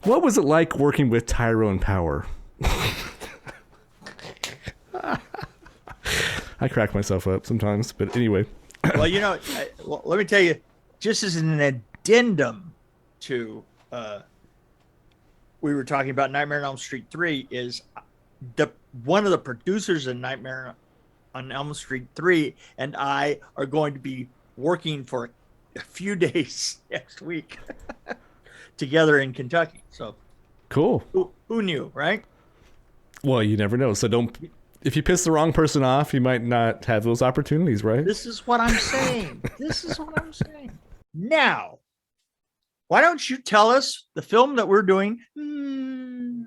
What was it like working with Tyrone Power? I crack myself up sometimes, but anyway. Well, let me tell you, just as an addendum to we were talking about Nightmare on Elm Street 3 is the one of the producers of Nightmare on Elm Street 3 and I are going to be working for a few days next week together in Kentucky. So Cool. who knew, right? Well, you never know. So don't. If you piss the wrong person off, you might not have those opportunities, right? This is what I'm saying. This is what I'm saying. Now, why don't you tell us the film that we're doing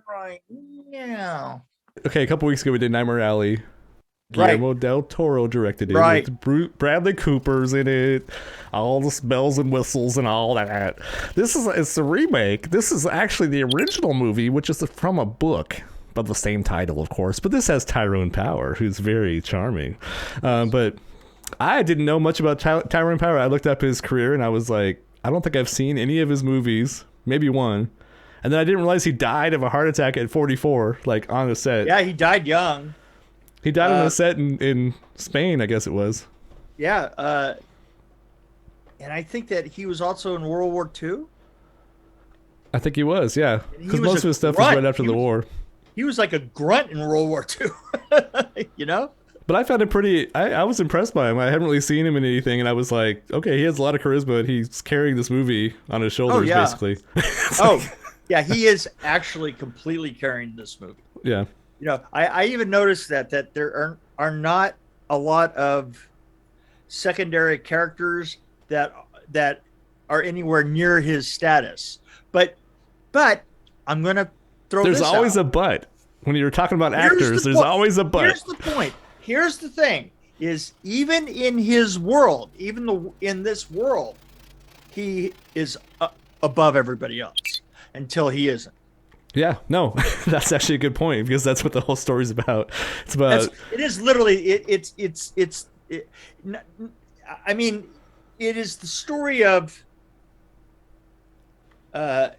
right now? Okay, a couple weeks ago we did Nightmare Alley. Guillermo del Toro directed it. Right. With Bradley Cooper's in it. All the bells and whistles and all that. It's a remake. This is actually the original movie, which is from a book. But the same title, of course. But this has Tyrone Power, who's very charming. But I didn't know much about Tyrone Power. I looked up his career and I was like, I don't think I've seen any of his movies. Maybe one. And then I didn't realize he died of a heart attack at 44, like on the set. Yeah, he died young. He died on the set in Spain, I guess it was. Yeah. And I think that he was also in World War II. I think he was, yeah. Because was most a of his stuff was grunt. right after the war. He was like a grunt in World War II, you know? But I found it pretty... I was impressed by him. I hadn't really seen him in anything, and I was like, okay, he has a lot of charisma, and he's carrying this movie on his shoulders, basically. Yeah, he is actually completely carrying this movie. Yeah. You know, I even noticed that there are not a lot of secondary characters that are anywhere near his status. But I'm going to throw There's this always out. a but. When you're talking about actors, there's always a but. Here's the point. Here's the thing: is even in his world, in this world, he is above everybody else until he isn't. Yeah, no, that's actually a good point because that's what the whole story's about. It's about. It is literally. I mean, it is the story of a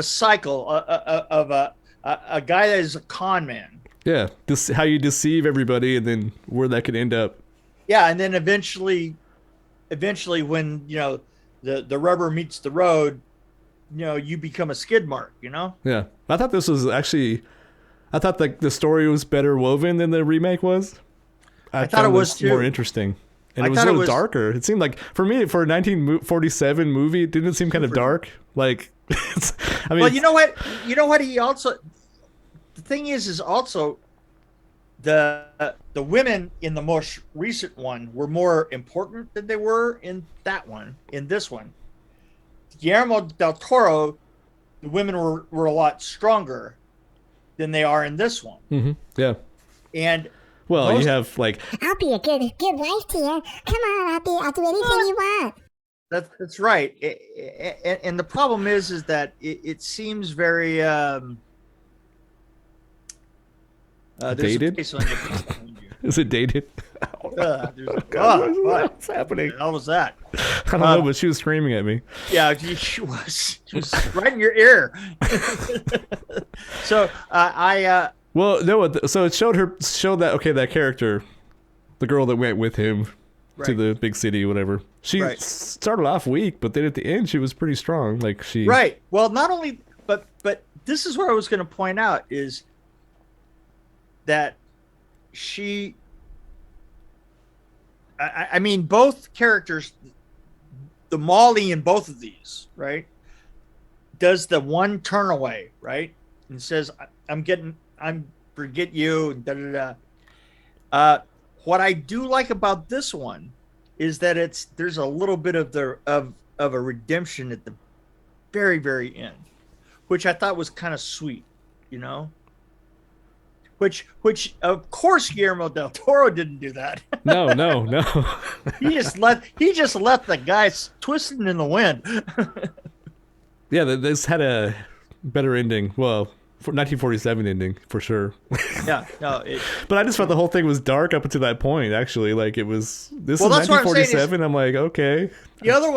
cycle of a guy that is a con man. Yeah, this how you deceive everybody and then where that could end up. Yeah, and then eventually when the rubber meets the road, you become a skid mark. Yeah, I thought this was actually, I thought the story was better woven than the remake was. I thought it was too more interesting. And it was a little darker. It seemed like, for me, for a 1947 movie, it didn't seem kind of dark. Like, I mean... Well, you know what? He also... The thing is also the women in the most recent one were more important than they were in that one, in this one. Guillermo del Toro, the women were a lot stronger than they are in this one. Mm-hmm. Yeah. And... Well, you have like... I'll be a good wife to you. Come on, I'll do anything you want. That's right. And the problem is that it seems very... dated? Is it dated? What's happening? What was that? I don't know, but she was screaming at me. Yeah, she was right in your ear. So Well, no. So it showed that that character, the girl that went with him to the big city, whatever. She started off weak, but then at the end she was pretty strong. Like she. Right. Well, not only, but this is what I was going to point out is that she. I mean, both characters, the Molly in both of these, right, does the one turn away, right, and says, I'm forget you, and da da da. What I do like about this one is that there's a little bit of a redemption at the very, very end, which I thought was kind of sweet, Which of course Guillermo del Toro didn't do that. No. He just let the guy twisting in the wind. Yeah, this had a better ending. Well, 1947 ending for sure. Yeah, no. But I just thought the whole thing was dark up until that point. Actually, like it was. This Well, is that's what I'm saying 1947. I'm like, okay. The other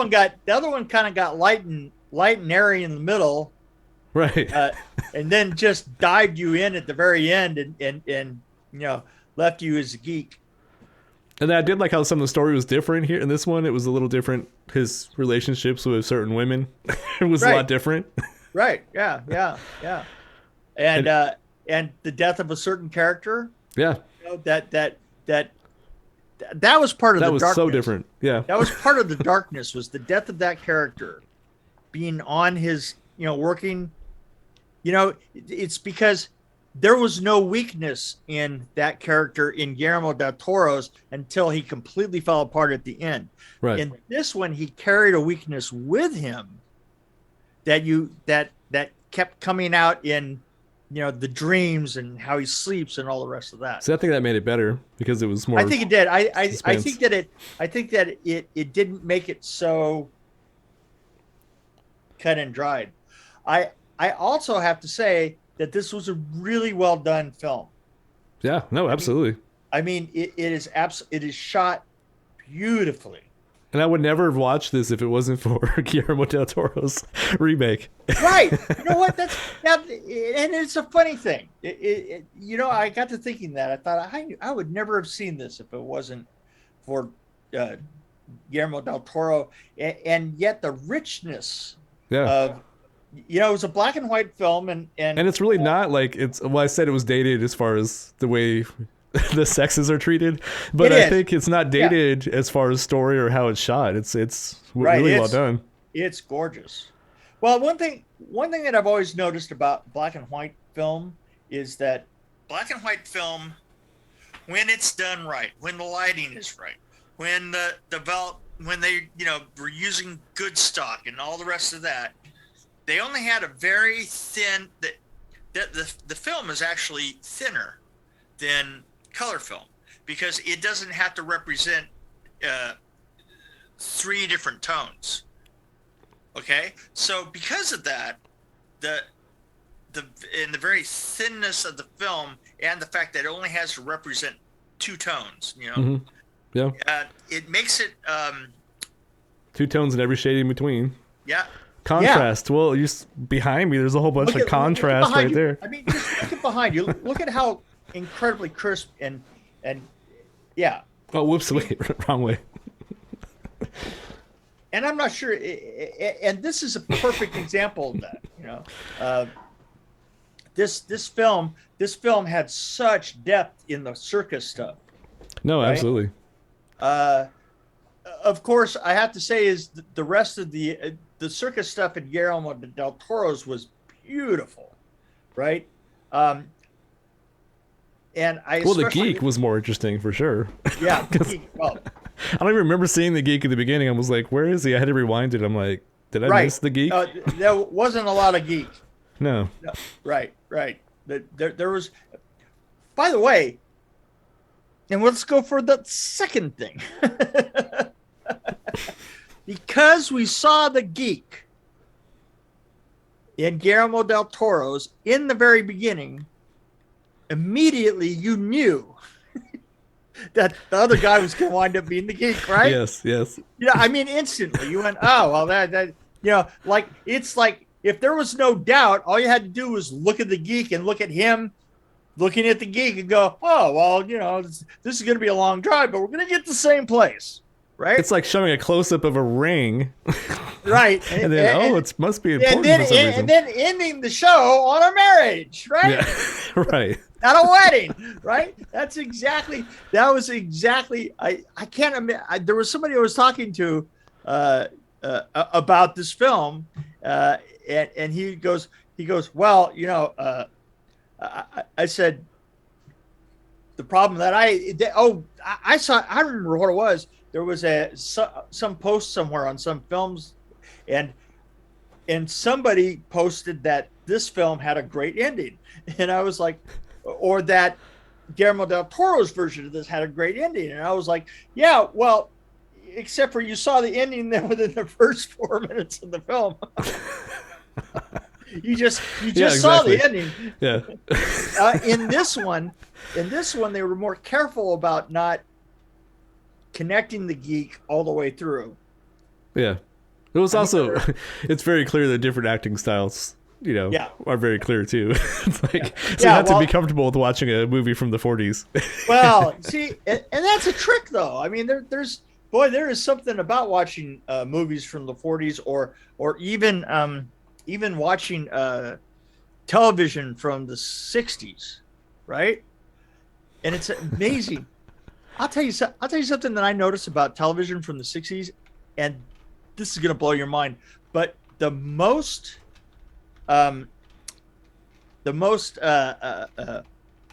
one kind of got light light and airy in the middle, Right. and then just dived you in at the very end and left you as a geek. And I did like how some of the story was different here. In this one, it was a little different. His relationships with certain women it was a lot different. Right. Yeah. And the death of a certain character. Yeah. That was part of that the was darkness. so different. Yeah. That was part of the darkness, was the death of that character being on his, working. It's because there was no weakness in that character in Guillermo del Toro's until he completely fell apart at the end. Right. In this one, he carried a weakness with him that kept coming out in, the dreams and how he sleeps and all the rest of that. So I think that made it better because it was more. I think it did. I suspense. think that it didn't make it so cut and dried. I also have to say that this was a really well done film. Yeah. No. Absolutely. I mean, it is shot beautifully. And I would never have watched this if it wasn't for Guillermo del Toro's remake. Right. You know what? And it's a funny thing. I got to thinking that. I thought I would never have seen this if it wasn't for Guillermo del Toro. And yet the richness of, it was a black and white film. And it's really not like I said it was dated as far as the way the sexes are treated, but I think it's not dated as far as story or how it's shot. It's really well done. It's gorgeous. Well, one thing that I've always noticed about black and white film is that black and white film, when it's done right, when the lighting is right, when when they were using good stock and all the rest of that, they only had a very thin. The film is actually thinner than color film because it doesn't have to represent 3 different tones. Okay, so because of that, the very thinness of the film and the fact that it only has to represent 2 tones, Mm-hmm. Yeah, it makes it 2 tones in every shade in between. Yeah. Contrast. Yeah. Well, behind me, there's a whole bunch of contrast right there. I mean, just look at behind you. Look at how incredibly crisp and yeah. Oh, whoops! Wait, wrong way. And I'm not sure. And this is a perfect example of that. This film had such depth in the circus stuff. No, right? Absolutely. Of course, I have to say is the rest of the circus stuff in Guillermo del Toro's was beautiful, right? And the geek was more interesting for sure. Yeah, well, I don't even remember seeing the geek at the beginning. I was like, "Where is he?" I had to rewind it. I'm like, "Did I miss the geek?" There wasn't a lot of geek. No. Right. There was. By the way, and let's go for the second thing. Because we saw the geek in Guillermo del Toro's in the very beginning, immediately you knew that the other guy was going to wind up being the geek, right? Yes. I mean, instantly you went, oh, well, that it's like if there was no doubt, all you had to do was look at the geek and look at him looking at the geek and go, oh, well, this is going to be a long drive, but we're going to get to the same place. Right? It's like showing a close-up of a ring. Right. And then, it must be important for some reason. And then ending the show on a marriage, right? Yeah. Right. At a wedding, right? That was exactly, I can't imagine. There was somebody I was talking to about this film, and he goes, well, I said, the problem that I saw, I remember what it was. There was some post somewhere on some films, and somebody posted that this film had a great ending, and I was like, or that Guillermo del Toro's version of this had a great ending, and I was like, yeah, well, except for you saw the ending then within the first 4 minutes of the film. you just saw the ending. Yeah. In this one, they were more careful about not connecting the geek all the way through. Yeah. It was also, it's very clear that different acting styles, Yeah. are very clear too. It's like, so you Yeah, have to well- be comfortable with watching a movie from the 40s. Well, see, and that's a trick, though. I mean, there is something about watching movies from the 40s, or even watching television from the 60s, right? And it's amazing. I'll tell you something that I noticed about television from the 60s, and this is going to blow your mind. But the most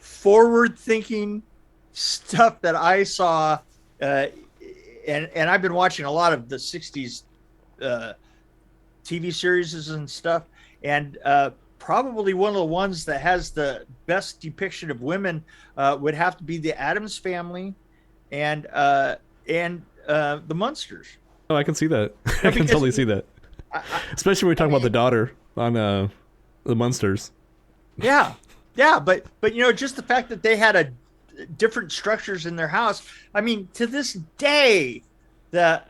forward-thinking stuff that I saw, and I've been watching a lot of the 60s TV series and stuff, and probably one of the ones that has the best depiction of women would have to be the Addams Family and the Munsters. Oh, I can see that. I can because- totally see that. Especially when we're talking about the daughter on the Munsters. Yeah, but just the fact that they had different structures in their house. I mean, to this day, the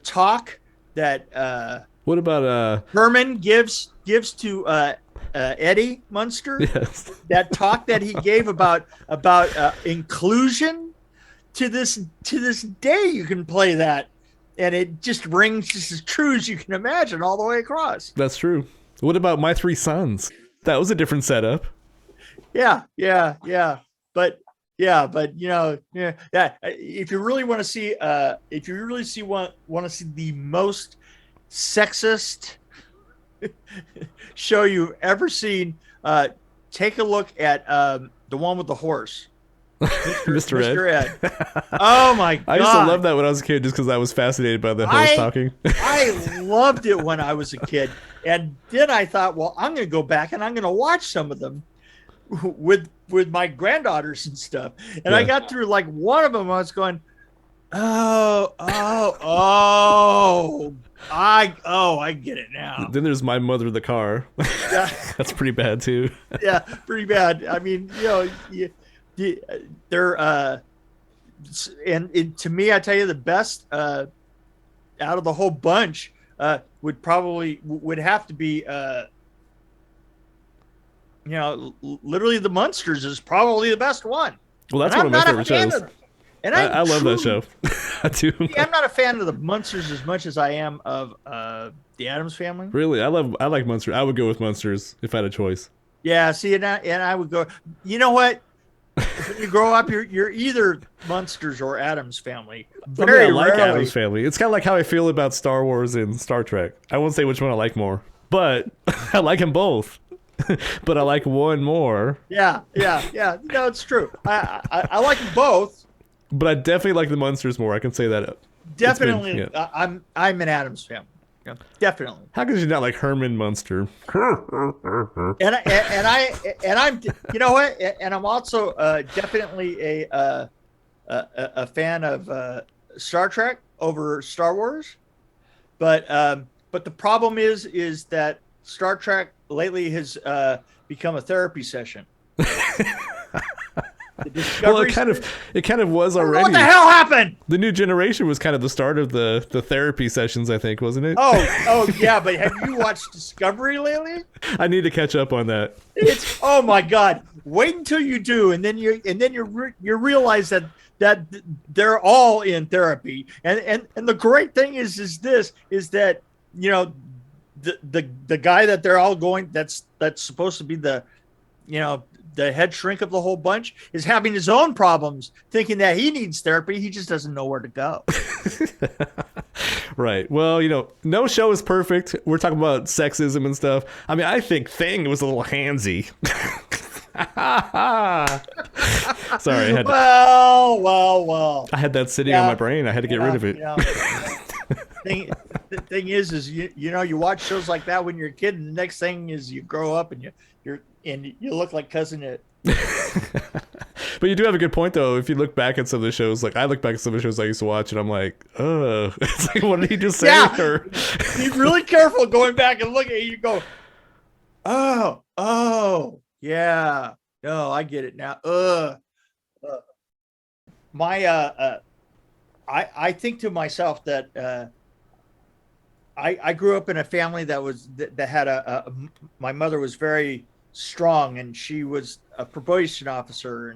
talk that What about Herman gives to Eddie Munster, yes. that talk that he gave about inclusion, to this day you can play that, and it just rings just as true as you can imagine all the way across. That's true. What about My Three Sons? That was a different setup. Yeah. But if you really want to see, want to see the most sexist show you've ever seen, take a look at the one with the horse, Mr. Ed. Oh my god! I used to love that when I was a kid just because I was fascinated by the horse talking. I loved it when I was a kid, and then I thought, well, I'm going to go back and I'm going to watch some of them with my granddaughters and stuff. And I got through like one of them. I was going, I get it now. Then there's My Mother the Car. Yeah. That's pretty bad too. Yeah, pretty bad. I mean, they're and to me, I tell you, the best out of the whole bunch would have to be literally the Munsters is probably the best one. Well, that's one of my favorite shows. And I love that show. I do. I'm not a fan of the Munsters as much as I am of the Addams Family. Really, I like Munsters. I would go with Munsters if I had a choice. Yeah, see, and I would go. You know what? When you grow up, you're either Munsters or Addams Family. I like Addams Family. It's kind of like how I feel about Star Wars and Star Trek. I won't say which one I like more, but I like them both. But I like one more. Yeah. No, it's true. I like them both. But I definitely like the Munsters more. I can say that. Definitely, I'm an Addams Family. Yeah, definitely. How could you not like Herman Munster? And I'm, you know what? And I'm also definitely a fan of Star Trek over Star Wars. But the problem is that Star Trek lately has become a therapy session. Well, it kind of was already. What the hell happened? The new generation was kind of the start of the therapy sessions, I think, wasn't it? Oh yeah, but have you watched Discovery lately? I need to catch up on that. It's oh my god! Wait until you do, and then you realize that they're all in therapy, and the great thing is that the guy that they're all going that's supposed to be the head shrink of the whole bunch is having his own problems, thinking that he needs therapy. He just doesn't know where to go. Right. Well, no show is perfect. We're talking about sexism and stuff. I mean, I think Thing was a little handsy. Sorry, I had to, well. I had that sitting on my brain. I had to get rid of it. The thing is you watch shows like that when you're a kid, and the next thing is you grow up and you look like Cousin It. But you do have a good point, though. If you look back at some of the shows, like I look back at some of the shows I used to watch, and I'm like, oh, it's like, what did he just say? Yeah. Be really careful going back and looking at it. You go, oh, yeah. No, I get it now. I think to myself that I grew up in a family that had my mother was very strong, and she was a probation officer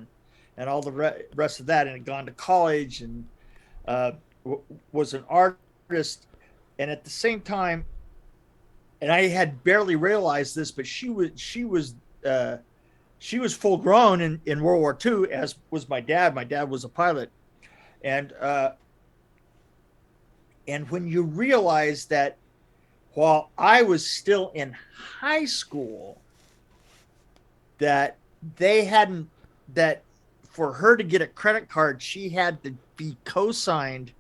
and all the rest of that, and had gone to college and was an artist, and at the same time, and I had barely realized this, but she was full grown in World War II, as was my dad. My dad was a pilot, and when you realize that while I was still in high school, that for her to get a credit card, she had to be co-signed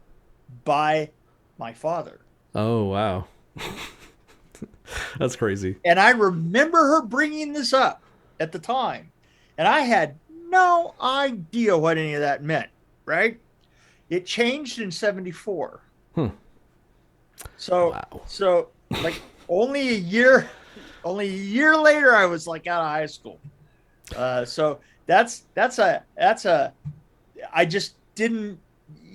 by my father. Oh, wow. That's crazy. And I remember her bringing this up at the time, and I had no idea what any of that meant, right? It changed in 74. So, wow. So like only a year later, I was like out of high school. So I just didn't,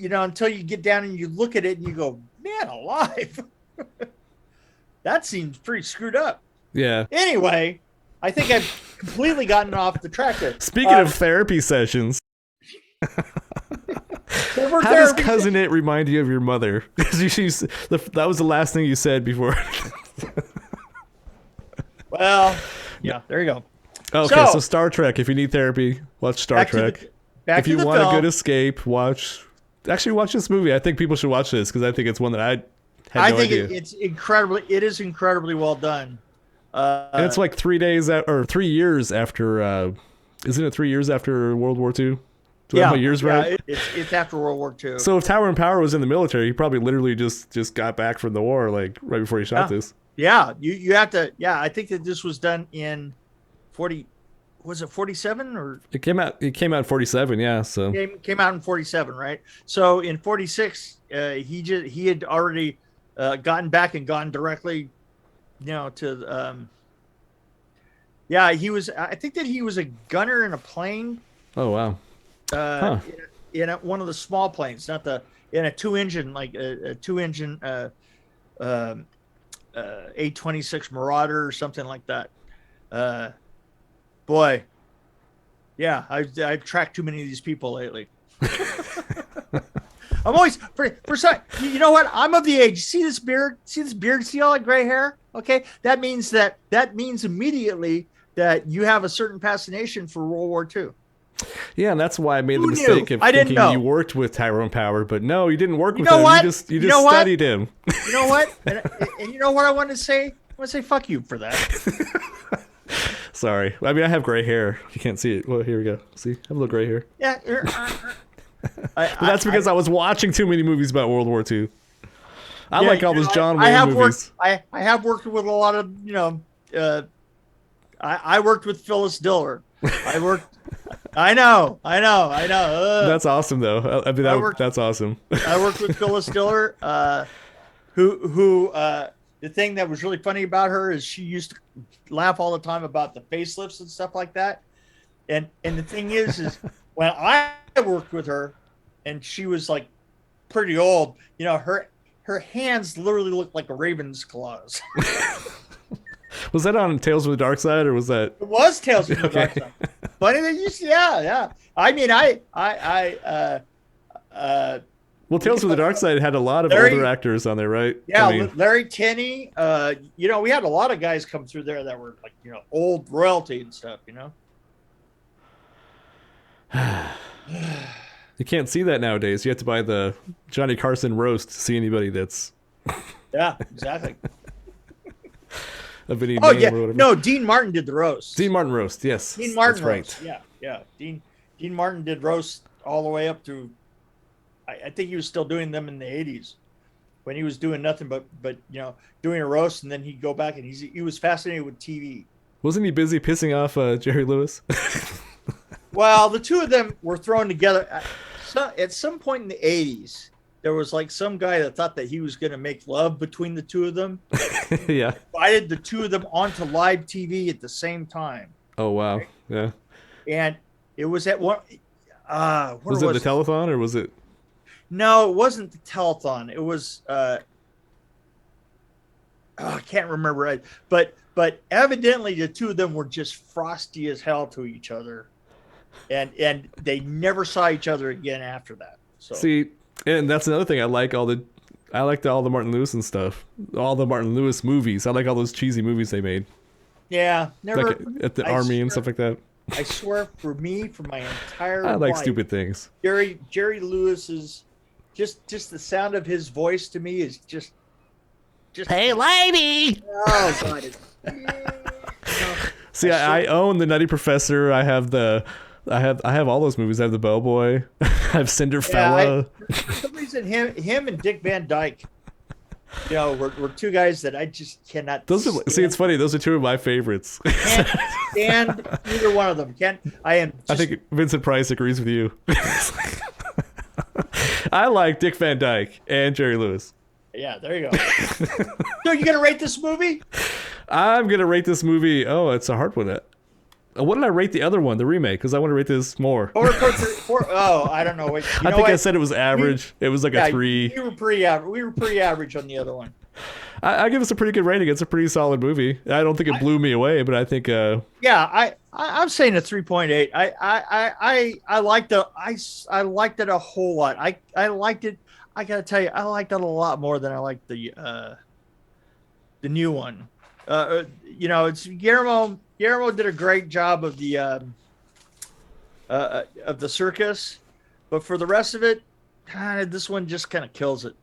until you get down and you look at it and you go, man alive. That seems pretty screwed up. Yeah. Anyway, I think I've completely gotten off the track there. Speaking of therapy sessions, how does Cousin It remind you of your mother? That was the last thing you said before. Well, yeah, there you go. Okay, so Star Trek. If you need therapy, watch Star Trek. If you want a good escape, watch this movie. I think people should watch this because I think it's one that I had no idea. It is incredibly well done. And it's like 3 years after, isn't it 3 years after World War II? Do I have my years right? It's after World War II. So if Tower and Power was in the military, he probably literally just got back from the war, like right before he shot this. Yeah, you have to. Yeah, I think that this was done in 40. Was it 47 or? It came out in 47. Yeah, so came out in 47, right? So in 46, he had already gotten back and gone directly, to. Yeah, he was. I think that he was a gunner in a plane. Oh wow. In one of the small planes, in a two-engine, like a two-engine A-26 Marauder or something like that. Boy, yeah, I've tracked too many of these people lately. I'm always for some. You know what? I'm of the age. See this beard? See all that gray hair? Okay, that means immediately that you have a certain fascination for World War II. Yeah, and that's why I made the mistake of thinking you worked with Tyrone Power, but no, you didn't work with him. You just studied him. You know what? And you know what I want to say? I want to say fuck you for that. Sorry. I mean, I have gray hair. You can't see it. Well, here we go. See? I have a little gray hair. Yeah. But that's because I was watching too many movies about World War II. I like all those John Wayne movies. I have worked with a lot of, I worked with Phyllis Diller. I know. That's awesome, though. I mean, that's awesome. I worked with Phyllis Diller, who the thing that was really funny about her is she used to laugh all the time about the facelifts and stuff like that. And the thing is when I worked with her, and she was like pretty old, her hands literally looked like a raven's claws. Was that on Tales from the Dark Side, or was that? It was Tales from the Dark Side. Funny that you, yeah. I mean, well, Tales from the Dark Side had a lot of older actors on there, right? Yeah, I mean, Larry Tenney. We had a lot of guys come through there that were like, old royalty and stuff. You can't see that nowadays. You have to buy the Johnny Carson roast to see anybody that's. Yeah, exactly. Of any oh name yeah, or whatever. No, Dean Martin did the roast. Dean Martin roast, yes. Dean Martin roast. Right. Yeah. Dean Martin did roast all the way up to. I think he was still doing them in the 80s, when he was doing nothing but doing a roast, and then he'd go back and he was fascinated with TV. Wasn't he busy pissing off Jerry Lewis? Well, the two of them were thrown together. So at some point in the 80s, there was like some guy that thought that he was going to make love between the two of them. Yeah. Invited the two of them onto live TV at the same time. Oh, wow. Right? Yeah. And it was at one. Was it the telethon, or was it? No, it wasn't the telethon. It was I can't remember it, but evidently the two of them were just frosty as hell to each other, and they never saw each other again after that. So See, and that's another thing. I like all the Martin Lewis and stuff, all the Martin Lewis movies. I like all those cheesy movies they made, yeah, never like at the army and stuff like that. I swear, for my entire I like life, stupid things. Jerry Lewis's just the sound of his voice to me is just Hey, lady! oh god. See, I own the Nutty Professor. I have all those movies. I have the Bellboy. I have Cinderfella. For some reason, him and Dick Van Dyke, were two guys that I just cannot. See, it's funny. Those are two of my favorites. Can't stand either one of them. I think Vincent Price agrees with you. I like Dick Van Dyke and Jerry Lewis. Yeah, there you go. So you gonna rate this movie? I'm gonna rate this movie. Oh, it's a hard one. What did I rate the other one, the remake? Because I want to rate this more. I don't know. Wait, I think I said it was average. It was like a 3. We were pretty average. We were pretty average on the other one. I give us a pretty good rating. It's a pretty solid movie. I don't think it blew me away, but I think. Yeah, I'm saying a 3.8. I liked it a whole lot. I liked it. I gotta tell you, I liked it a lot more than I liked the new one. It's Guillermo did a great job of the circus, but for the rest of it, this one just kind of kills it.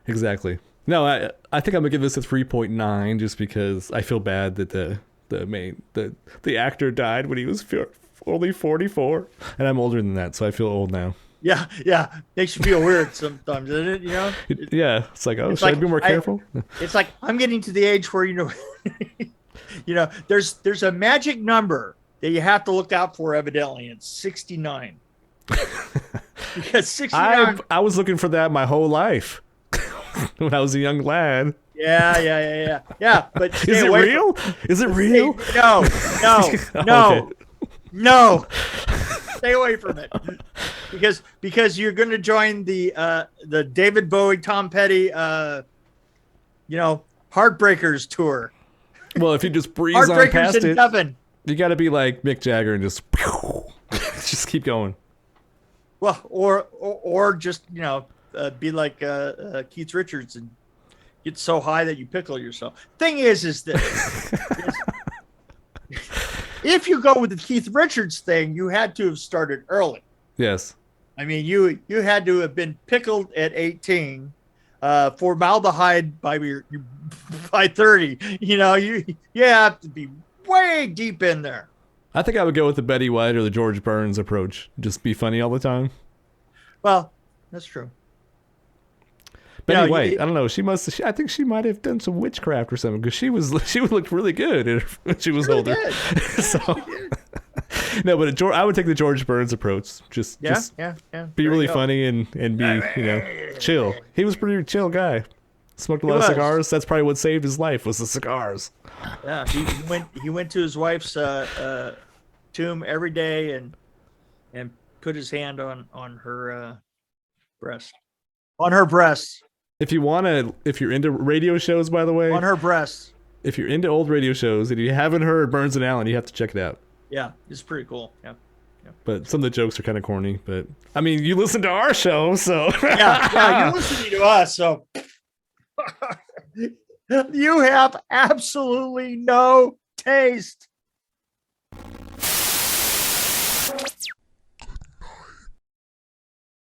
Exactly. No, I think I'm gonna give this a 3.9 just because I feel bad that the actor died when he was only 44, and I'm older than that, so I feel old now. Yeah, makes you feel weird sometimes, doesn't it? Yeah, it's like, should I be more careful? It's like I'm getting to the age where there's a magic number that you have to look out for. Evidently, it's 69. Because 69. I was looking for that my whole life when I was a young lad. Yeah. But is it real? Is it real? No. Stay away from it, because you're going to join the David Bowie, Tom Petty, Heartbreakers tour. Well, if you just breeze on past it, heaven. You got to be like Mick Jagger and just keep going. Well, or just be like Keith Richards and get so high that you pickle yourself. Thing is that. If you go with the Keith Richards thing, you had to have started early. Yes. I mean, you had to have been pickled at 18, formaldehyde by 30. You have to be way deep in there. I think I would go with the Betty White or the George Burns approach. Just be funny all the time. Well, that's true. Betty White, I don't know. I think she might have done some witchcraft or something because she looked really good when she was older. So, no, but I would take the George Burns approach. Just be really funny and be chill. He was a pretty chill guy. Smoked a lot of cigars. That's probably what saved his life was the cigars. Yeah, he went to his wife's tomb every day and put his hand on her breast. On her breast. If you're into radio shows, by the way, on her breast. If you're into old radio shows and you haven't heard Burns and Allen, you have to check it out. Yeah, it's pretty cool. Yeah. But some of the jokes are kind of corny. But I mean, you listen to our show, so yeah, you're listening to us, so you have absolutely no taste.